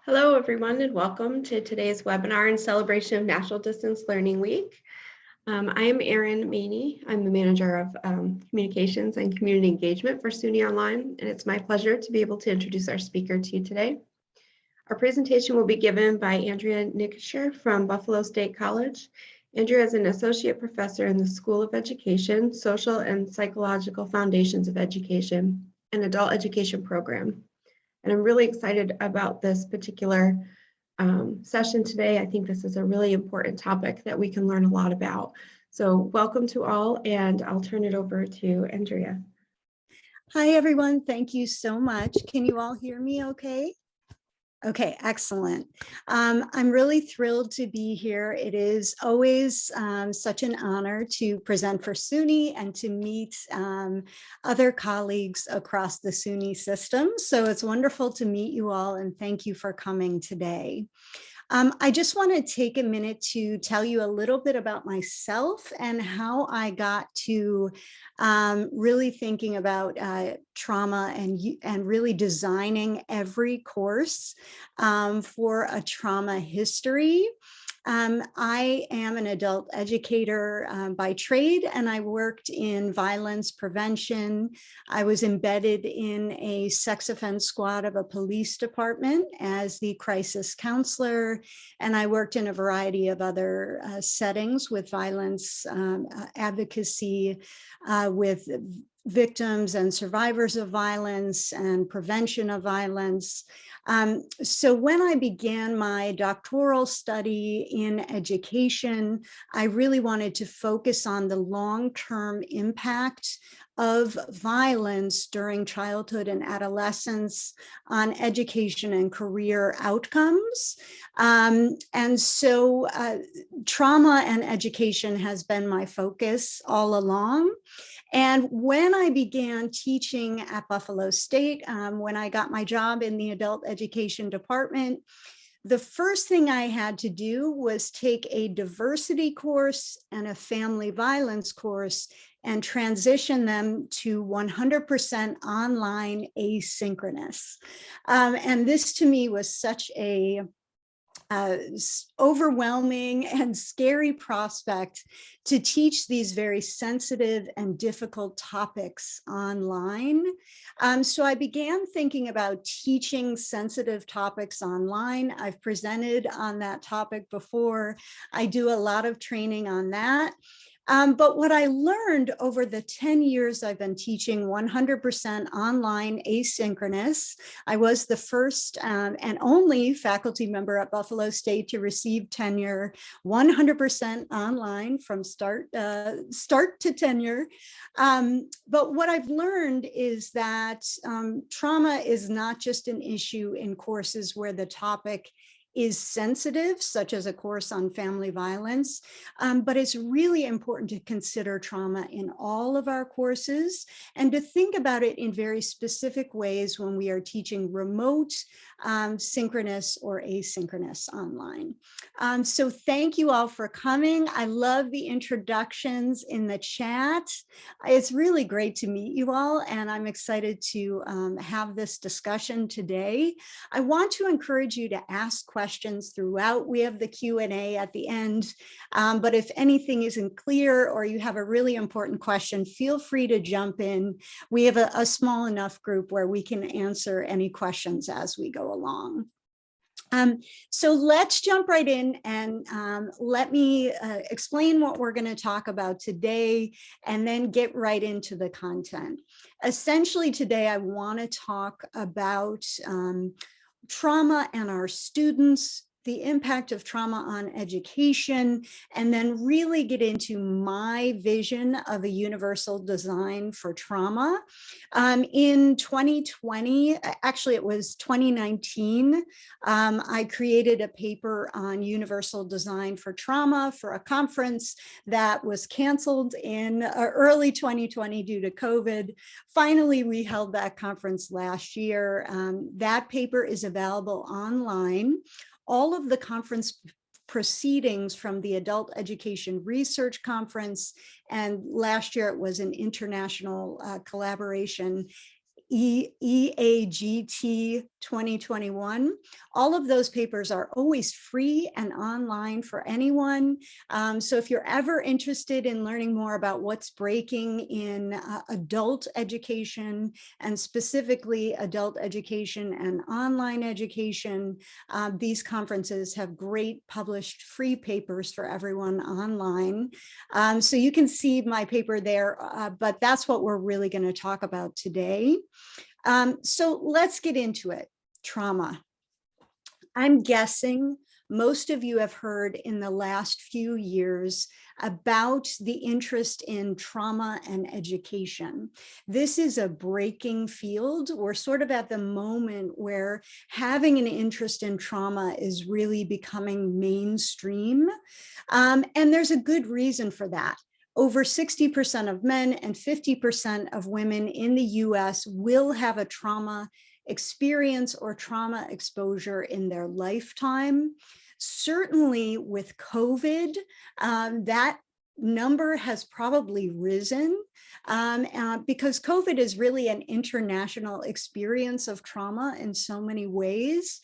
Hello, everyone, and welcome to today's webinar in celebration of National Distance Learning Week. I am Erin Maney. I'm the manager of communications and community engagement for SUNY Online, and it's my pleasure to be able to introduce our speaker to you today. Our presentation will be given by Andrea Nikischer from Buffalo State College. Andrea is an associate professor in the School of Education, Social and Psychological Foundations of Education, and Adult Education program. And I'm really excited about this particular session today. I think this is a really important topic that we can learn a lot about. So welcome to all, and I'll turn it over to Andrea. Hi, everyone. Thank you so much. Can you all hear me okay? Okay, excellent. I'm really thrilled to be here. It is always such an honor to present for SUNY and to meet other colleagues across the SUNY system. So it's wonderful to meet you all, and thank you for coming today. I just want to take a minute to tell you a little bit about myself and how I got to really thinking about trauma and really designing every course for a trauma history. I am an adult educator by trade, and I worked in violence prevention. I was embedded in a sex offense squad of a police department as the crisis counselor, and I worked in a variety of other settings with violence advocacy, with victims and survivors of violence and prevention of violence. So when I began my doctoral study in education, I really wanted to focus on the long-term impact of violence during childhood and adolescence on education and career outcomes. And so trauma and education has been my focus all along. And when I began teaching at Buffalo State, when I got my job in the adult education department, the first thing I had to do was take a diversity course and a family violence course and transition them to 100% online asynchronous. And this to me was such a overwhelming and scary prospect to teach these very sensitive and difficult topics online. So I began thinking about teaching sensitive topics online. I've presented on that topic before. I do a lot of training on that. But what I learned over the 10 years I've been teaching 100% online asynchronous, I was the first and only faculty member at Buffalo State to receive tenure 100% online from start to tenure. But what I've learned is that trauma is not just an issue in courses where the topic is sensitive, such as a course on family violence, but it's really important to consider trauma in all of our courses and to think about it in very specific ways when we are teaching remote, synchronous or asynchronous online. So thank you all for coming. I love the introductions in the chat. It's really great to meet you all, and I'm excited to have this discussion today. I want to encourage you to ask questions throughout. We have the Q&A at the end, but if anything isn't clear or you have a really important question, feel free to jump in. We have a small enough group where we can answer any questions as we go along. So let's jump right in and let me explain what we're going to talk about today and then get right into the content. Essentially today, I want to talk about trauma and our students, the impact of trauma on education, and then really get into my vision of a universal design for trauma. In 2020, actually it was 2019, I created a paper on universal design for trauma for a conference that was canceled in early 2020 due to COVID. Finally, we held that conference last year. That paper is available online. All of the conference proceedings from the Adult Education Research Conference, and last year it was an international collaboration, EAGT 2021. All of those papers are always free and online for anyone. So if you're ever interested in learning more about what's breaking in adult education, and specifically adult education and online education, these conferences have great published free papers for everyone online. So you can see my paper there, but that's what we're really going to talk about today. So let's get into it. Trauma. I'm guessing most of you have heard in the last few years about the interest in trauma and education. This is a breaking field. We're sort of at the moment where having an interest in trauma is really becoming mainstream. And there's a good reason for that. Over 60% of men and 50% of women in the US will have a trauma experience or trauma exposure in their lifetime. Certainly with COVID, that number has probably risen because COVID is really an international experience of trauma in so many ways.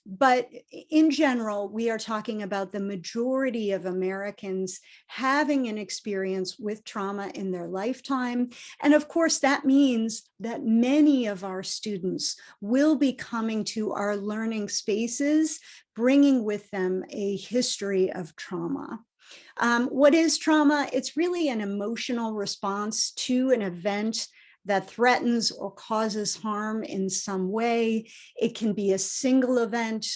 But in general, we are talking about the majority of Americans having an experience with trauma in their lifetime. And of course, that means that many of our students will be coming to our learning spaces, bringing with them a history of trauma. What is trauma? It's really an emotional response to an event that threatens or causes harm in some way. It can be a single event,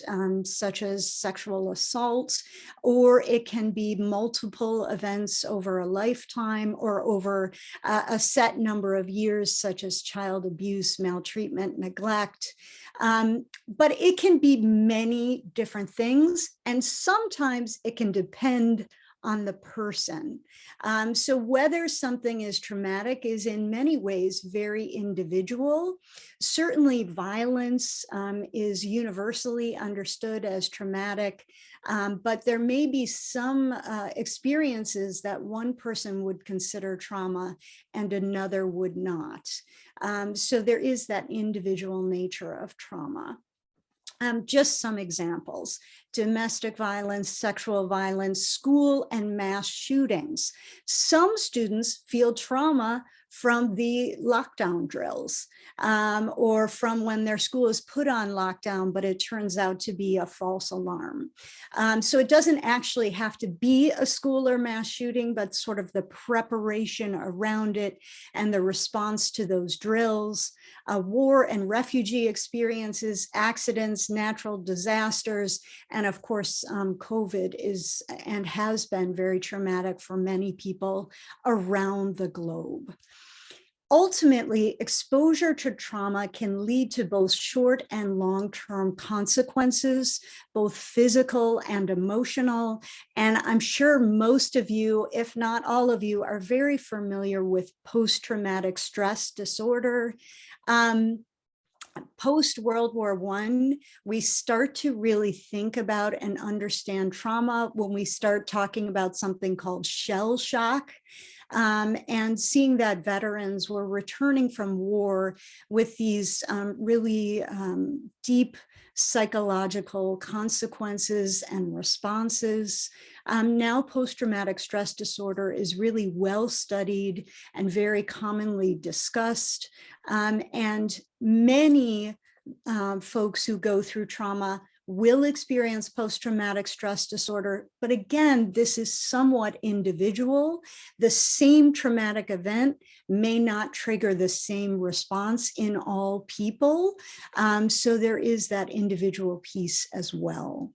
such as sexual assault, or it can be multiple events over a lifetime or over a set number of years, such as child abuse, maltreatment, neglect. But it can be many different things, and sometimes it can depend on the person. So whether something is traumatic is in many ways very individual. Certainly violence is universally understood as traumatic, but there may be some experiences that one person would consider trauma and another would not. So there is that individual nature of trauma. Just some examples: domestic violence, sexual violence, school and mass shootings. Some students feel trauma from the lockdown drills or from when their school is put on lockdown, but it turns out to be a false alarm. So it doesn't actually have to be a school or mass shooting, but sort of the preparation around it and the response to those drills. War and refugee experiences, accidents, natural disasters, and of course, COVID is and has been very traumatic for many people around the globe. Ultimately, exposure to trauma can lead to both short and long-term consequences, both physical and emotional. And I'm sure most of you, if not all of you, are very familiar with post-traumatic stress disorder. Post-World War I, we start to really think about and understand trauma when we start talking about something called shell shock. And seeing that veterans were returning from war with these really deep psychological consequences and responses. Now post-traumatic stress disorder is really well studied and very commonly discussed. And many folks who go through trauma will experience post-traumatic stress disorder. But again, this is somewhat individual. The same traumatic event may not trigger the same response in all people. So there is that individual piece as well.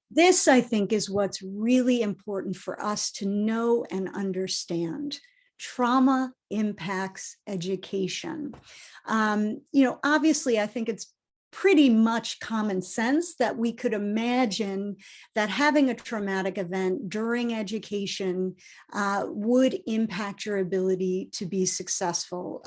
This, I think, is what's really important for us to know and understand. Trauma impacts education. Obviously, I think it's pretty much common sense that we could imagine that having a traumatic event during education would impact your ability to be successful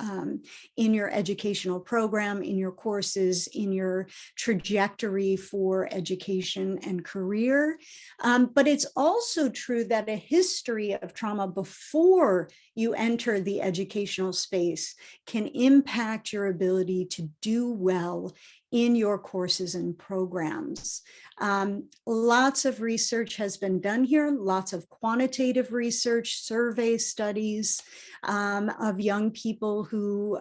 in your educational program, in your courses, in your trajectory for education and career. But it's also true that a history of trauma before you enter the educational space can impact your ability to do well in your courses and programs. Lots of research has been done here, lots of quantitative research, survey studies of young people who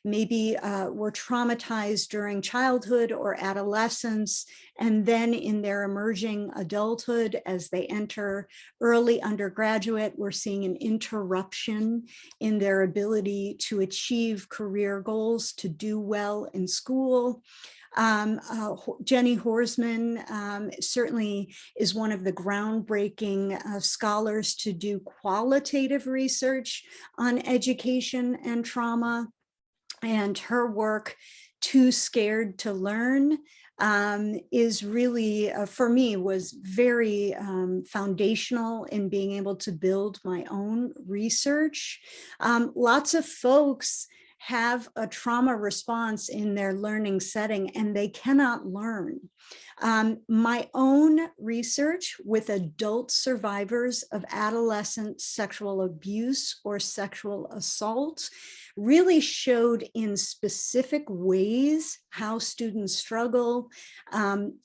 maybe were traumatized during childhood or adolescence, and then in their emerging adulthood, as they enter early undergraduate, we're seeing an interruption in their ability to achieve career goals, to do well in school. Jenny Horsman certainly is one of the groundbreaking scholars to do qualitative research on education and trauma, and her work, Too Scared to Learn, is really, for me, was very foundational in being able to build my own research. Lots of folks have a trauma response in their learning setting and they cannot learn. My own research with adult survivors of adolescent sexual abuse or sexual assault really showed in specific ways how students struggle.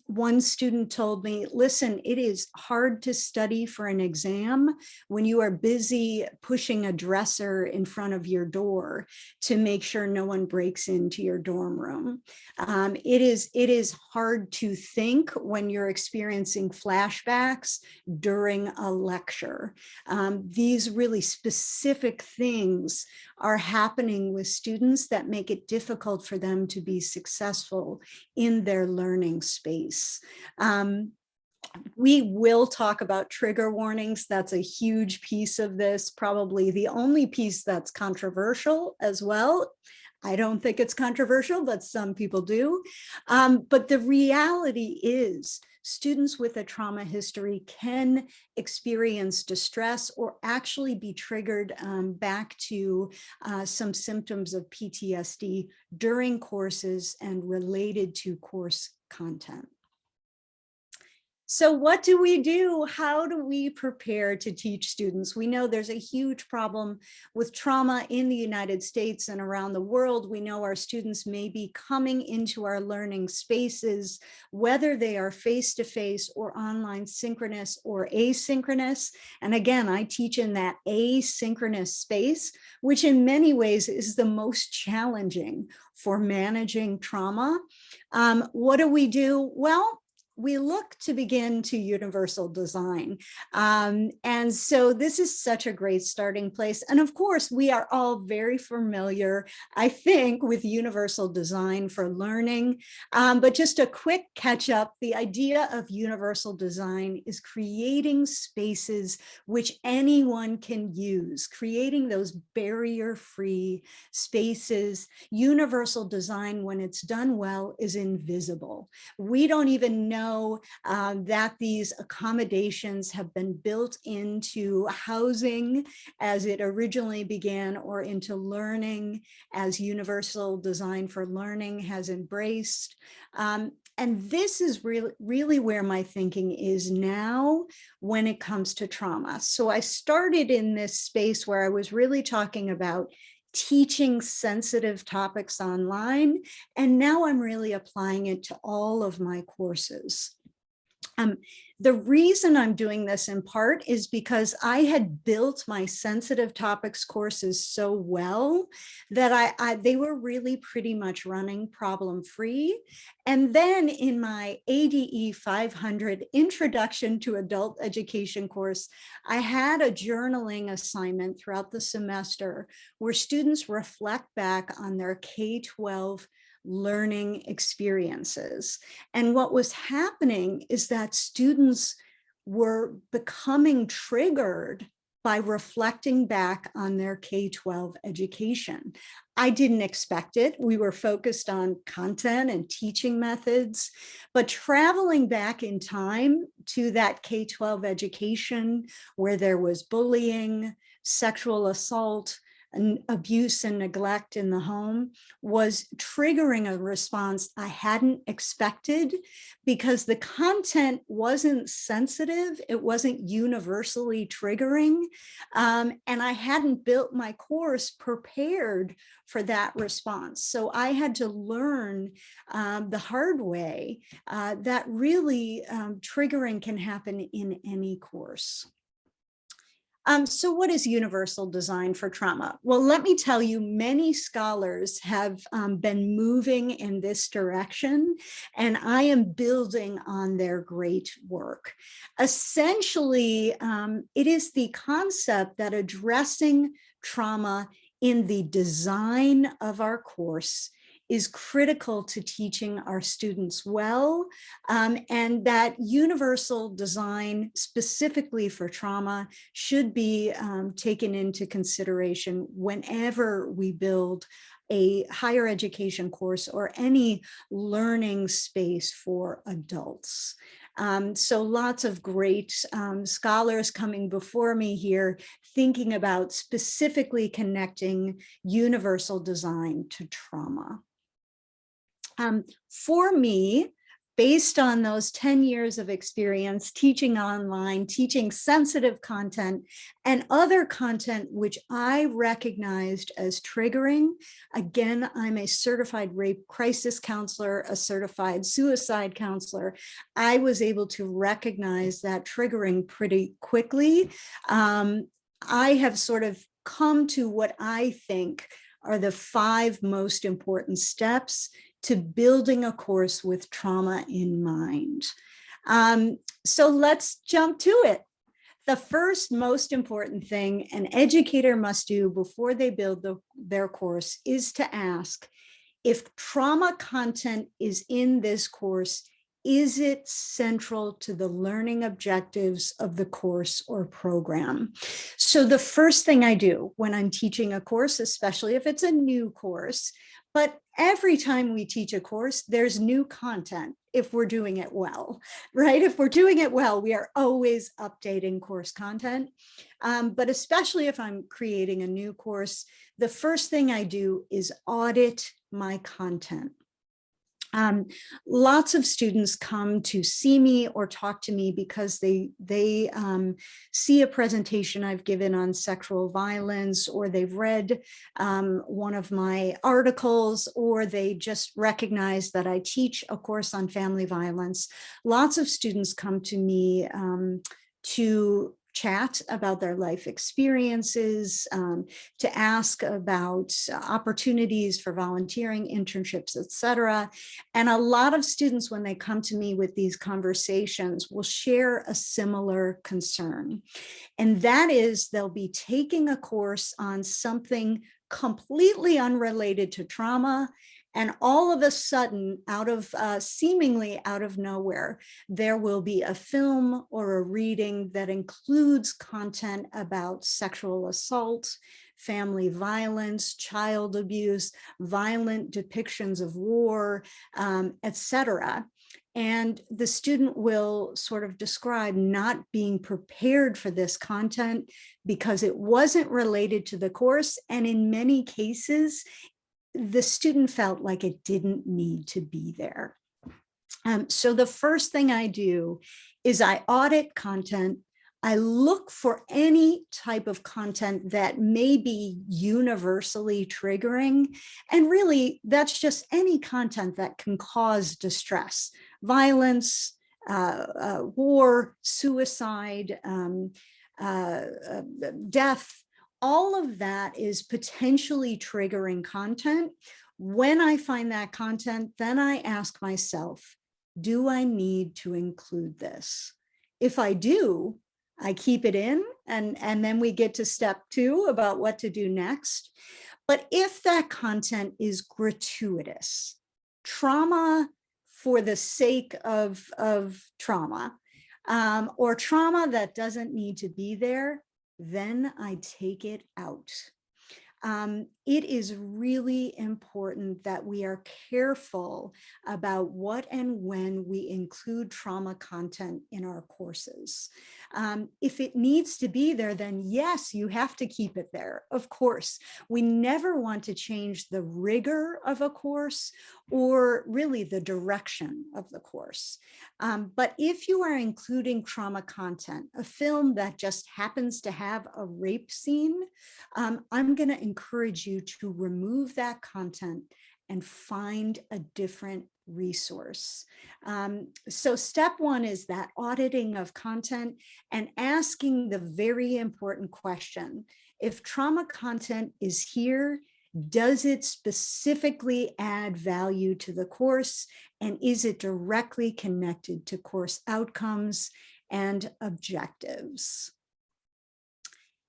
One student told me, listen, it is hard to study for an exam when you are busy pushing a dresser in front of your door to make sure no one breaks into your dorm room. It is hard to think when you're experiencing flashbacks during a lecture. These really specific things are happening with students that make it difficult for them to be successful in their learning space. We will talk about trigger warnings. That's a huge piece of this, probably the only piece that's controversial as well. I don't think it's controversial, but some people do. But the reality is students with a trauma history can experience distress or actually be triggered back to some symptoms of PTSD during courses and related to course content. So what do we do? How do we prepare to teach students? We know there's a huge problem with trauma in the United States and around the world. We know our students may be coming into our learning spaces, whether they are face-to-face or online, synchronous or asynchronous. And again, I teach in that asynchronous space, which in many ways is the most challenging for managing trauma. What do we do? Well, we look to begin to universal design. And so this is such a great starting place. And of course, we are all very familiar, I think, with universal design for learning. But just a quick catch up, the idea of universal design is creating spaces which anyone can use, creating those barrier-free spaces. Universal design, when it's done well, is invisible. We don't even know that these accommodations have been built into housing as it originally began, or into learning as universal design for learning has embraced. And this is really where my thinking is now when it comes to trauma. So I started in this space where I was really talking about teaching sensitive topics online, and now I'm really applying it to all of my courses. The reason I'm doing this in part is because I had built my sensitive topics courses so well that they were really pretty much running problem-free. And then in my ADE 500 Introduction to Adult Education course, I had a journaling assignment throughout the semester where students reflect back on their K-12 learning experiences. And what was happening is that students were becoming triggered by reflecting back on their K-12 education. I didn't expect it. We were focused on content and teaching methods, but traveling back in time to that K-12 education where there was bullying, sexual assault, and abuse and neglect in the home was triggering a response I hadn't expected, because the content wasn't sensitive, it wasn't universally triggering, and I hadn't built my course prepared for that response. So I had to learn the hard way that really triggering can happen in any course. So what is universal design for trauma? Well, let me tell you, many scholars have been moving in this direction, and I am building on their great work. Essentially, it is the concept that addressing trauma in the design of our course is critical to teaching our students well, and that universal design specifically for trauma should be taken into consideration whenever we build a higher education course or any learning space for adults. So lots of great scholars coming before me here thinking about specifically connecting universal design to trauma. For me, based on those 10 years of experience teaching online, teaching sensitive content and other content which I recognized as triggering. Again, I'm a certified rape crisis counselor, a certified suicide counselor. I was able to recognize that triggering pretty quickly. I have sort of come to what I think are the 5 most important steps to building a course with trauma in mind. So let's jump to it. The first most important thing an educator must do before they build their course is to ask, if trauma content is in this course, is it central to the learning objectives of the course or program? So the first thing I do when I'm teaching a course, especially if it's a new course, but every time we teach a course, there's new content if we're doing it well, right? If we're doing it well, we are always updating course content. But especially if I'm creating a new course, the first thing I do is audit my content. Lots of students come to see me or talk to me because they see a presentation I've given on sexual violence, or they've read one of my articles, or they just recognize that I teach a course on family violence. Lots of students come to me to chat about their life experiences, to ask about opportunities for volunteering, internships, etc. And a lot of students, when they come to me with these conversations, will share a similar concern. And that is, they'll be taking a course on something completely unrelated to trauma, and all of a sudden, seemingly out of nowhere, there will be a film or a reading that includes content about sexual assault, family violence, child abuse, violent depictions of war, etc. And the student will sort of describe not being prepared for this content because it wasn't related to the course. And in many cases, the student felt like it didn't need to be there. So the first thing I do is I audit content. I look for any type of content that may be universally triggering. And really, that's just any content that can cause distress, violence, war, suicide, death. All of that is potentially triggering content. When I find that content, then I ask myself, do I need to include this? If I do, I keep it in, and then we get to step 2 about what to do next. But if that content is gratuitous, trauma for the sake of trauma, or trauma that doesn't need to be there, then I take it out. It is really important that we are careful about what and when we include trauma content in our courses. If it needs to be there, then yes, you have to keep it there. Of course, we never want to change the rigor of a course or really the direction of the course. But if you are including trauma content, a film that just happens to have a rape scene, I'm going to encourage you to remove that content and find a different resource. So step one is that auditing of content and asking the very important question: if trauma content is here, does it specifically add value to the course? And is it directly connected to course outcomes and objectives?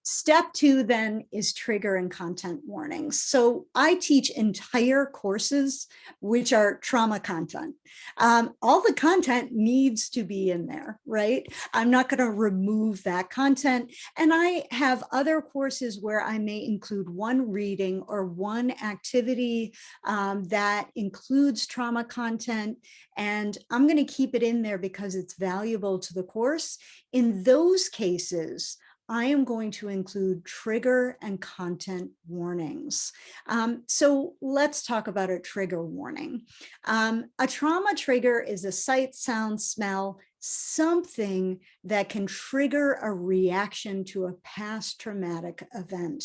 Step two then is trigger and content warnings. So I teach entire courses which are trauma content. All the content needs to be in there, right? I'm not going to remove that content. And I have other courses where I may include one reading or one activity that includes trauma content. And I'm going to keep it in there because it's valuable to the course. In those cases, I am going to include trigger and content warnings. So let's talk about a trigger warning. A trauma trigger is a sight, sound, smell, something that can trigger a reaction to a past traumatic event.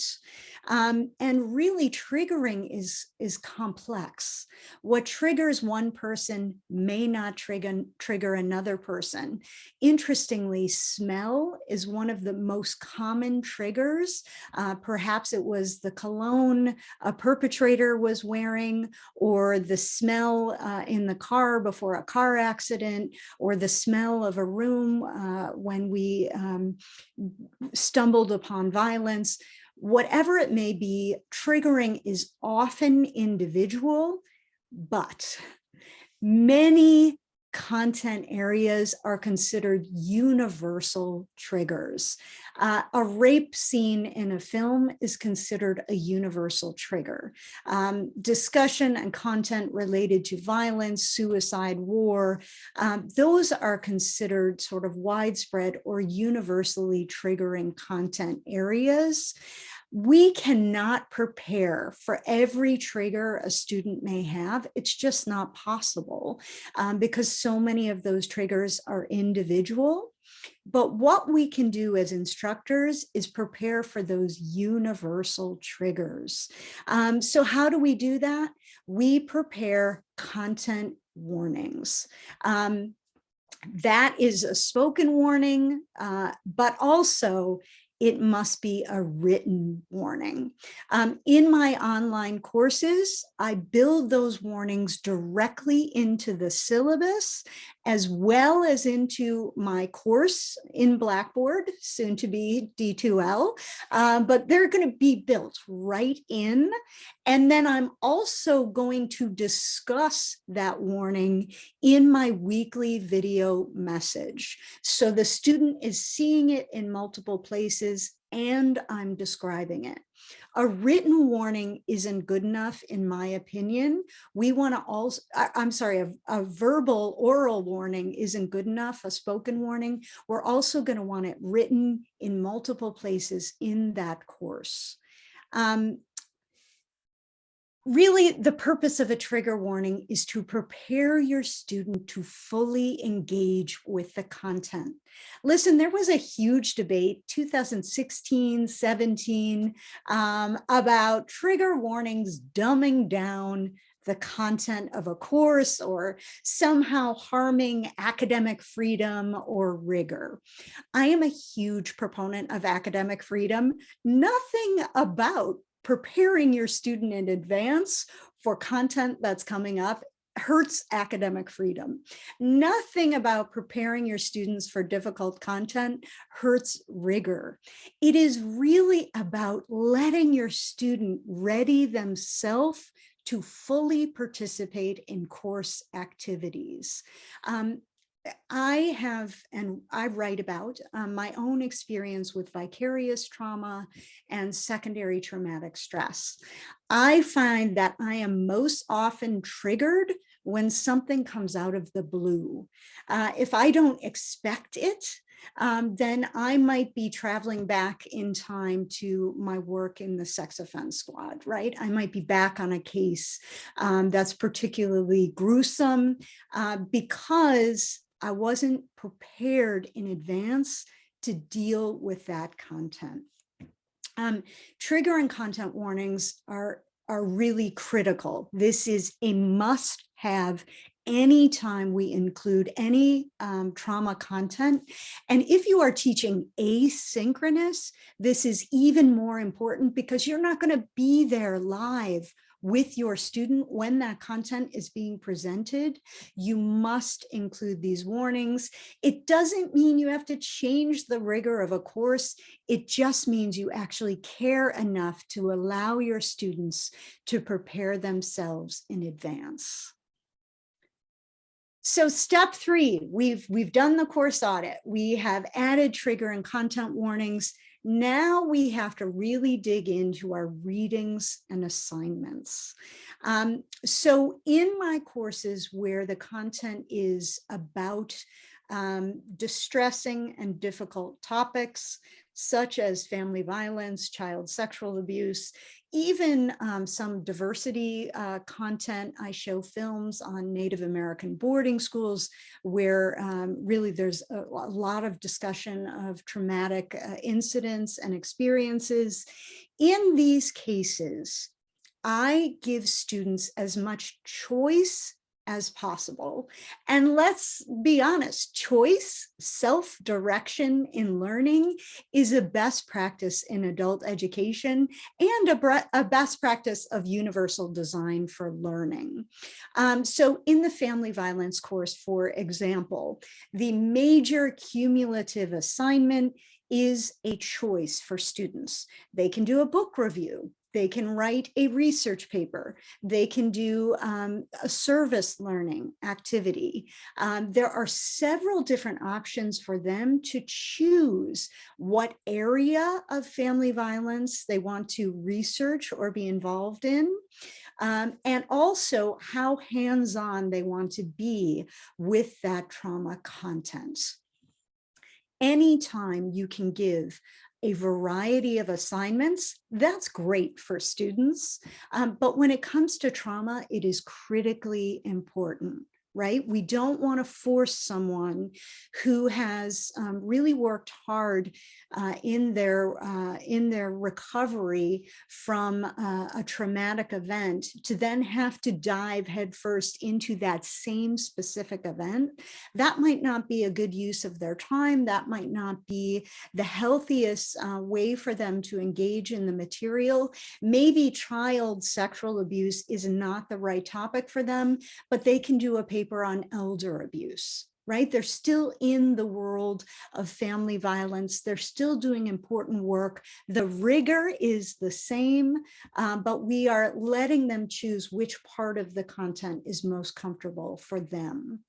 And really triggering is complex. What triggers one person may not trigger another person. Interestingly, smell is one of the most common triggers. Perhaps it was the cologne a perpetrator was wearing, or the smell in the car before a car accident, or the smell of a room when we stumbled upon violence. Whatever it may be, triggering is often individual, but many content areas are considered universal triggers. A rape scene in a film is considered a universal trigger. Discussion and content related to violence, suicide, war, those are considered sort of widespread or universally triggering content areas. We cannot prepare for every trigger a student may have. It's just not possible because so many of those triggers are individual. But what we can do as instructors is prepare for those universal triggers. So how do we do that? We prepare content warnings. That is a spoken warning, but also it must be a written warning. In my online courses, I build those warnings directly into the syllabus, as well as into my course in Blackboard, soon to be D2L, but they're going to be built right in. And then I'm also going to discuss that warning in my weekly video message. So the student is seeing it in multiple places and I'm describing it. A written warning isn't good enough, in my opinion. We want to also, a verbal oral warning isn't good enough, a spoken warning. We're also going to want it written in multiple places in that course. Really, the purpose of a trigger warning is to prepare your student to fully engage with the content. Listen, there was a huge debate, 2016, 17, about trigger warnings dumbing down the content of a course or somehow harming academic freedom or rigor. I am a huge proponent of academic freedom. Nothing about preparing your student in advance for content that's coming up hurts academic freedom. Nothing about preparing your students for difficult content hurts rigor. It is really about letting your student ready themselves to fully participate in course activities. I have, and I write about my own experience with vicarious trauma and secondary traumatic stress. I find that I am most often triggered when something comes out of the blue. If I don't expect it, then I might be traveling back in time to my work in the sex offense squad, right? I might be back on a case that's particularly gruesome because I wasn't prepared in advance to deal with that content. Trigger and content warnings are really critical. This is a must-have anytime we include any trauma content. And if you are teaching asynchronous, this is even more important because you're not going to be there live with your student when that content is being presented. You must include these warnings. It doesn't mean you have to change the rigor of a course. It just means you actually care enough to allow your students to prepare themselves in advance. So step 3, we've done the course audit. We have added trigger and content warnings. Now we have to really dig into our readings and assignments. So in my courses where the content is about distressing and difficult topics, such as family violence, child sexual abuse, even some diversity content. I show films on Native American boarding schools where really there's a lot of discussion of traumatic incidents and experiences. In these cases, I give students as much choice as possible. And let's be honest, choice, self-direction in learning is a best practice in adult education and a best practice of universal design for learning. So in the family violence course, for example, the major cumulative assignment is a choice for students. They can do a book review. They can write a research paper. They can do a service learning activity. There are several different options for them to choose what area of family violence they want to research or be involved in. And also how hands-on they want to be with that trauma content. Anytime you can give a variety of assignments, that's great for students. But when it comes to trauma, it is critically important, right? We don't want to force someone who has really worked hard in their recovery from a traumatic event to then have to dive headfirst into that same specific event. That might not be a good use of their time. That might not be the healthiest way for them to engage in the material. Maybe child sexual abuse is not the right topic for them, but they can do a paper on elder abuse, right? They're still in the world of family violence. They're still doing important work. The rigor is the same, but we are letting them choose which part of the content is most comfortable for them.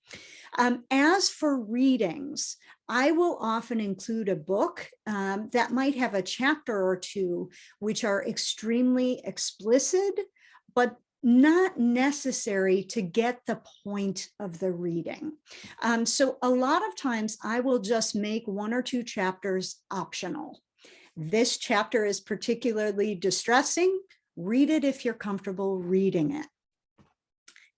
As for readings, I will often include a book that might have a chapter or two which are extremely explicit, but not necessary to get the point of the reading. So a lot of times I will just make 1 or 2 chapters optional. This chapter is particularly distressing. Read it if you're comfortable reading it.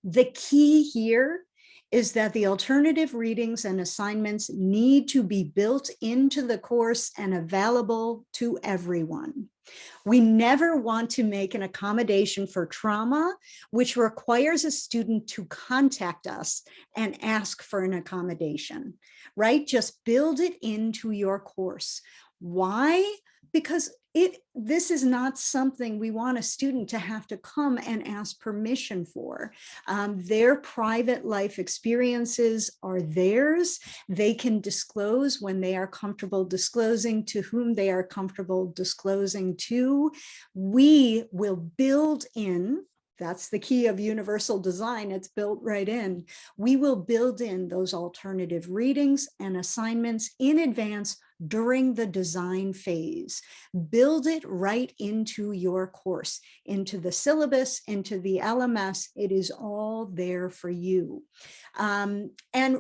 The key here is that the alternative readings and assignments need to be built into the course and available to everyone. We never want to make an accommodation for trauma, which requires a student to contact us and ask for an accommodation, right? Just build it into your course. Why? Because this is not something we want a student to have to come and ask permission for. Their private life experiences are theirs. They can disclose when they are comfortable disclosing to whom they are comfortable disclosing to. We will build in That's the key of universal design. It's built right in. We will build in those alternative readings and assignments in advance during the design phase. Build it right into your course, into the syllabus, into the LMS. It is all there for you. And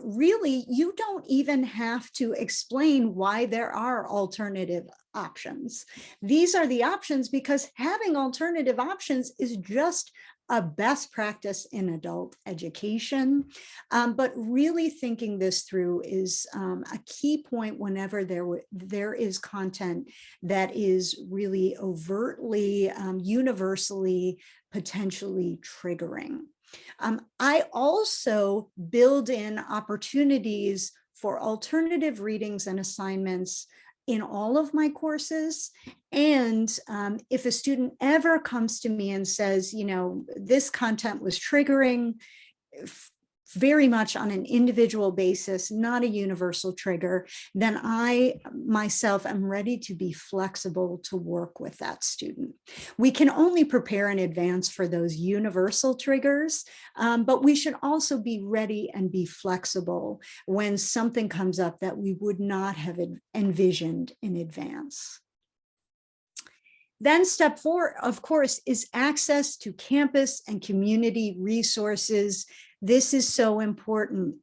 really, you don't even have to explain why there are alternative options. These are the options because having alternative options is just a best practice in adult education. But really thinking this through is a key point whenever there is content that is really overtly, universally, potentially triggering. I also build in opportunities for alternative readings and assignments in all of my courses. And if a student ever comes to me and says, this content was triggering, very much on an individual basis, not a universal trigger, then I myself am ready to be flexible to work with that student. We can only prepare in advance for those universal triggers, but we should also be ready and be flexible when something comes up that we would not have envisioned in advance. Then step 4, of course, is access to campus and community resources. This is so important.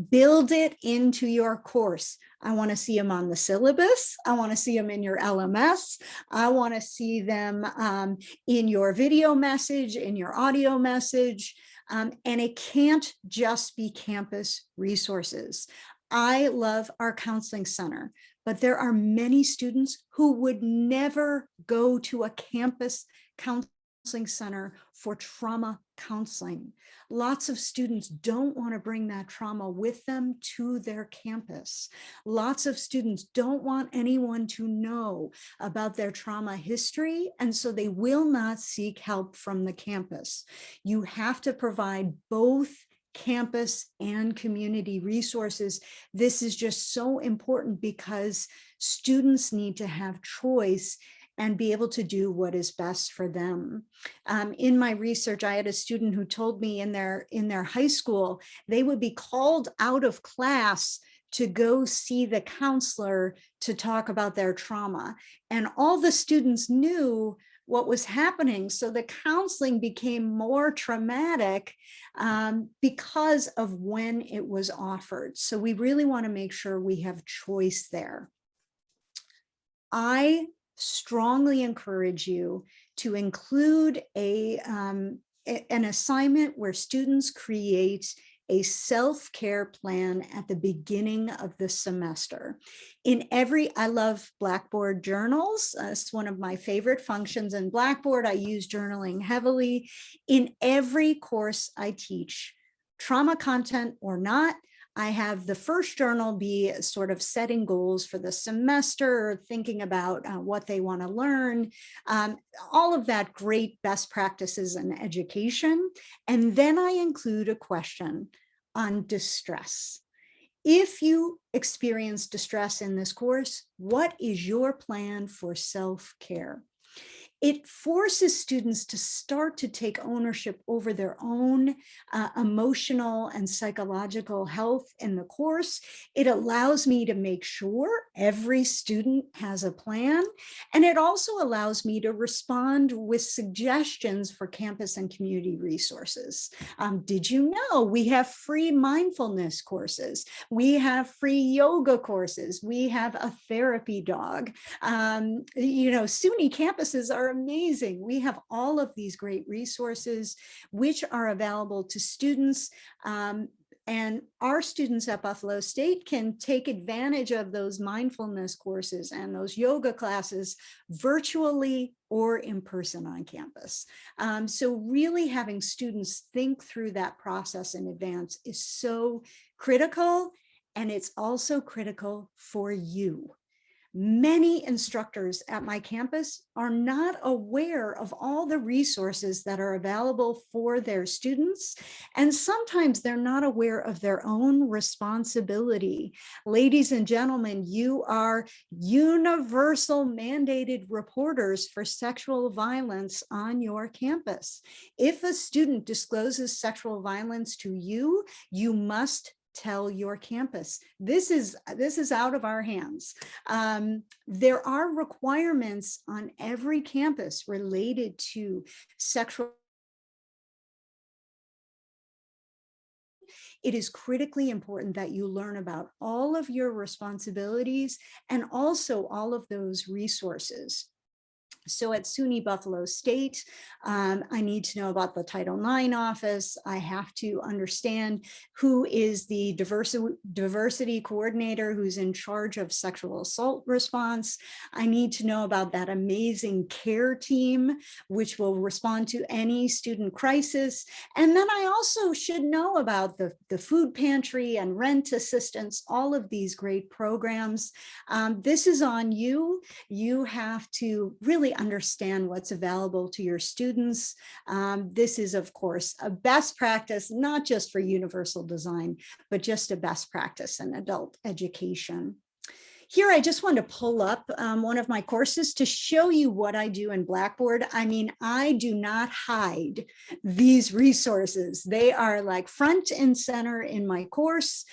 Build it into your course. I want to see them on the syllabus. I want to see them in your LMS. I want to see them in your video message, in your audio message. And it can't just be campus resources. I love our counseling center, but there are many students who would never go to a campus counseling center for trauma counseling. Lots of students don't want to bring that trauma with them to their campus. Lots of students don't want anyone to know about their trauma history, and so they will not seek help from the campus. You have to provide both campus and community resources. This is just so important because students need to have choice and be able to do what is best for them. In my research, I had a student who told me in their high school, they would be called out of class to go see the counselor to talk about their trauma. And all the students knew what was happening. So the counseling became more traumatic because of when it was offered. So we really want to make sure we have choice there. I strongly encourage you to include an assignment where students create a self-care plan at the beginning of the semester. I love Blackboard journals. It's one of my favorite functions in Blackboard. I use journaling heavily. In every course I teach, trauma content or not, I have the first journal be sort of setting goals for the semester, thinking about what they want to learn, all of that great best practices in education. And then I include a question on distress. If you experience distress in this course, what is your plan for self-care? It forces students to start to take ownership over their own emotional and psychological health in the course. It allows me to make sure every student has a plan. And it also allows me to respond with suggestions for campus and community resources. Did you know we have free mindfulness courses? We have free yoga courses. We have a therapy dog. SUNY campuses are amazing. We have all of these great resources which are available to students. And our students at Buffalo State can take advantage of those mindfulness courses and those yoga classes virtually or in person on campus. So really having students think through that process in advance is so critical. And it's also critical for you. Many instructors at my campus are not aware of all the resources that are available for their students, and sometimes they're not aware of their own responsibility. Ladies and gentlemen, you are universal mandated reporters for sexual violence on your campus. If a student discloses sexual violence to you, you must tell your campus. This is out of our hands. There are requirements on every campus related to sexual. It is critically important that you learn about all of your responsibilities and also all of those resources. So at SUNY Buffalo State, I need to know about the Title IX office. I have to understand who is the diversity coordinator who's in charge of sexual assault response. I need to know about that amazing care team, which will respond to any student crisis. And then I also should know about the food pantry and rent assistance, all of these great programs. This is on you. You have to really understand what's available to your students. This is, of course, a best practice, not just for universal design, but just a best practice in adult education. Here, I just wanted to pull up one of my courses to show you what I do in Blackboard. I mean, I do not hide these resources. They are like front and center in my course.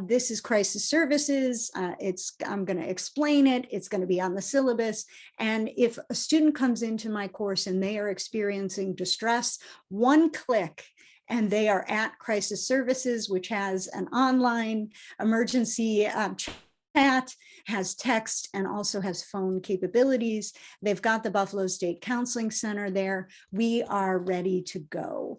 This is crisis services. I'm going to explain it. It's going to be on the syllabus. And if a student comes into my course and they are experiencing distress, one click and they are at crisis services, which has an online emergency chat, has text, and also has phone capabilities. They've got the Buffalo State Counseling Center there. We are ready to go.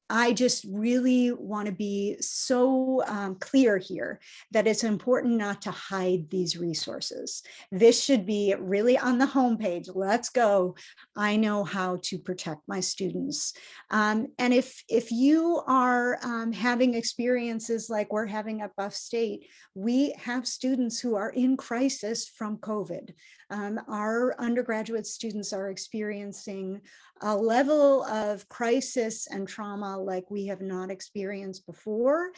I just really want to be so clear here that it's important not to hide these resources. This should be really on the homepage. Let's go. I know how to protect my students. And if you are having experiences like we're having at Buff State, we have students who are in crisis from COVID. Our undergraduate students are experiencing a level of crisis and trauma like we have not experienced before.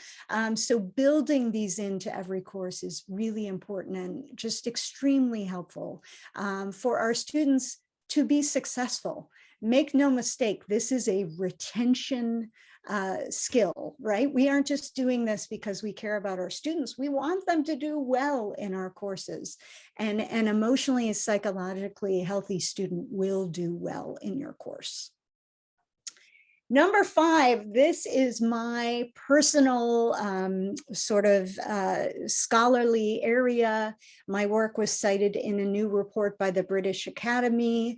So building these into every course is really important and just extremely helpful for our students to be successful. Make no mistake, this is a retention skill, right? We aren't just doing this because we care about our students. We want them to do well in our courses. And an emotionally and psychologically healthy student will do well in your course. Number 5, this is my personal sort of scholarly area. My work was cited in a new report by the British Academy.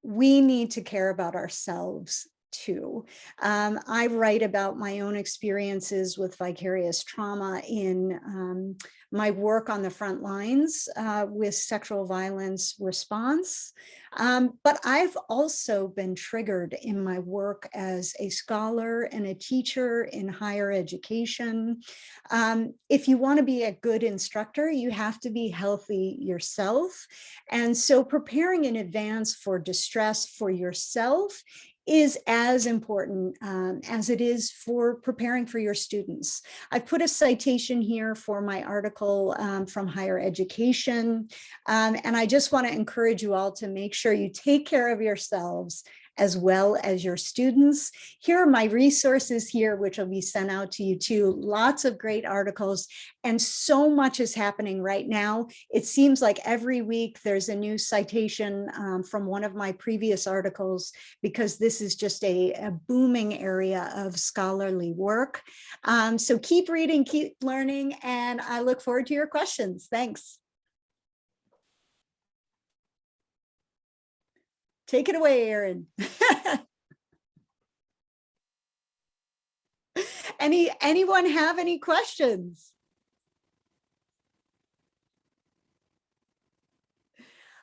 We need to care about ourselves too. I write about my own experiences with vicarious trauma in my work on the front lines with sexual violence response. But I've also been triggered in my work as a scholar and a teacher in higher education. If you want to be a good instructor, you have to be healthy yourself. And so preparing in advance for distress for yourself is as important as it is for preparing for your students. I've put a citation here for my article from Higher Education, and I just want to encourage you all to make sure you take care of yourselves as well as your students. Here are my resources here, which will be sent out to you too. Lots of great articles, and so much is happening right now. It seems like every week there's a new citation from one of my previous articles, because this is just a booming area of scholarly work. So keep reading, keep learning, and I look forward to your questions. Thanks. Take it away, Erin. Anyone have any questions?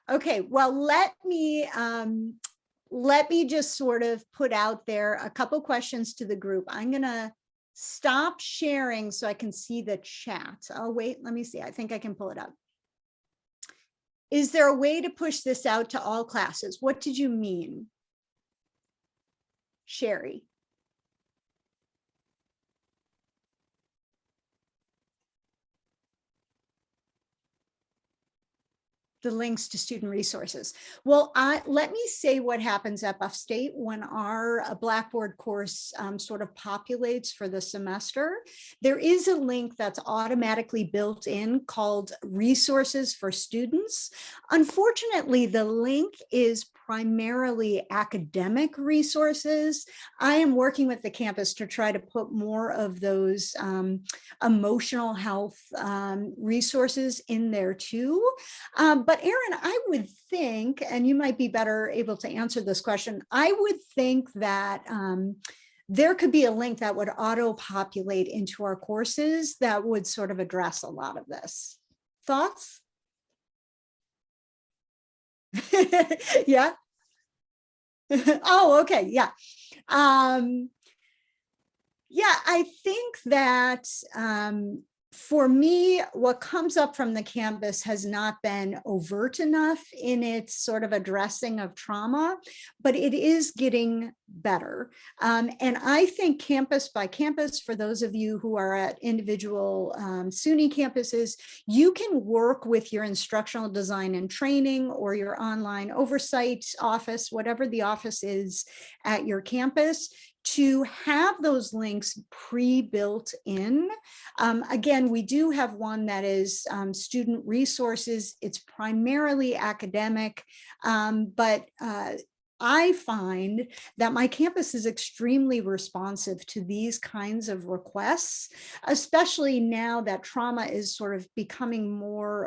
Okay, well, let me just sort of put out there a couple questions to the group. I'm gonna stop sharing so I can see the chat. Oh, wait, let me see. I think I can pull it up. Is there a way to push this out to all classes? What did you mean? Sherry. The links to student resources. Well, let me say what happens at Buff State when our Blackboard course sort of populates for the semester. There is a link that's automatically built in called Resources for Students. Unfortunately, the link is primarily academic resources. I am working with the campus to try to put more of those emotional health resources in there too. But Erin, I would think, and you might be better able to answer this question, I would think that there could be a link that would auto-populate into our courses that would sort of address a lot of this. Thoughts? Yeah. Oh, okay. Yeah. Yeah, I think that for me, what comes up from the campus has not been overt enough in its sort of addressing of trauma, but it is getting better. And I think campus by campus, for those of you who are at individual SUNY campuses, you can work with your instructional design and training or your online oversight office, whatever the office is at your campus, to have those links pre-built in. Again, we do have one that is student resources. It's primarily academic, but I find that my campus is extremely responsive to these kinds of requests, especially now that trauma is sort of becoming more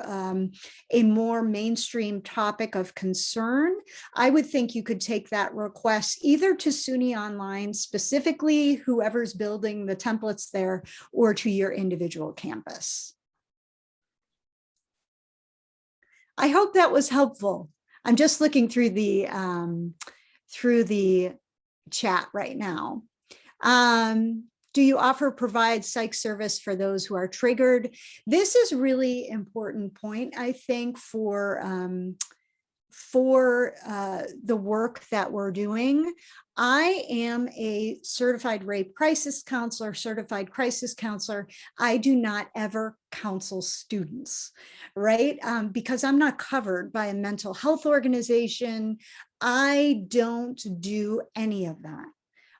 a more mainstream topic of concern. I would think you could take that request either to SUNY Online, specifically whoever's building the templates there, or to your individual campus. I hope that was helpful. I'm just looking through the chat right now. Do you provide psych service for those who are triggered? This is really important point, I think, for the work that we're doing. I am a certified rape crisis counselor, certified crisis counselor. I do not ever counsel students, right? Because I'm not covered by a mental health organization. I don't do any of that.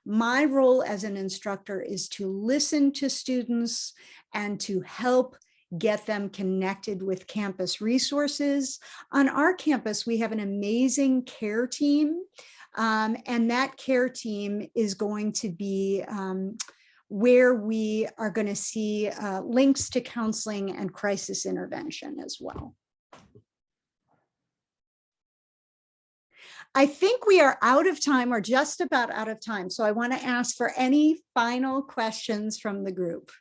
My role as an instructor is to listen to students and to help get them connected with campus resources. On our campus, we have an amazing care team, and that care team is going to be where we are going to see links to counseling and crisis intervention as well. I think we are out of time, or just about out of time. So I want to ask for any final questions from the group.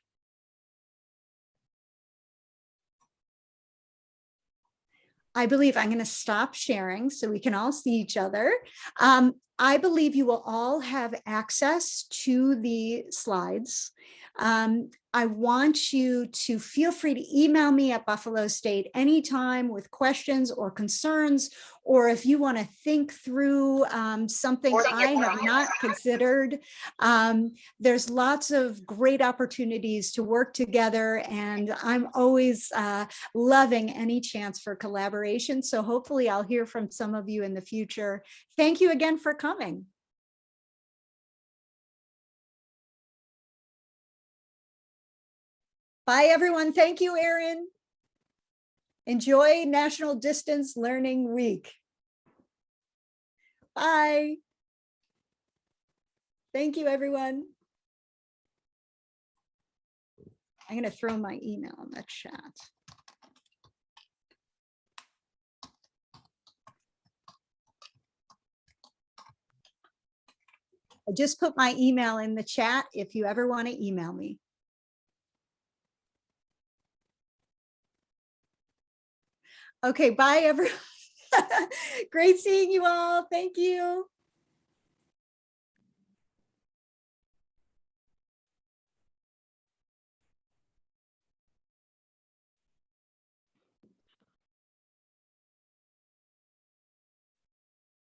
I believe I'm going to stop sharing so we can all see each other. I believe you will all have access to the slides. I want you to feel free to email me at Buffalo State anytime with questions or concerns, or if you want to think through something I have not considered. There's lots of great opportunities to work together, and I'm always loving any chance for collaboration. So hopefully I'll hear from some of you in the future. Thank you again for coming. Bye, everyone. Thank you, Erin. Enjoy National Distance Learning Week. Bye. Thank you, everyone. I'm going to throw my email in the chat. I just put my email in the chat if you ever want to email me. Okay, bye everyone. Great seeing you all. Thank you.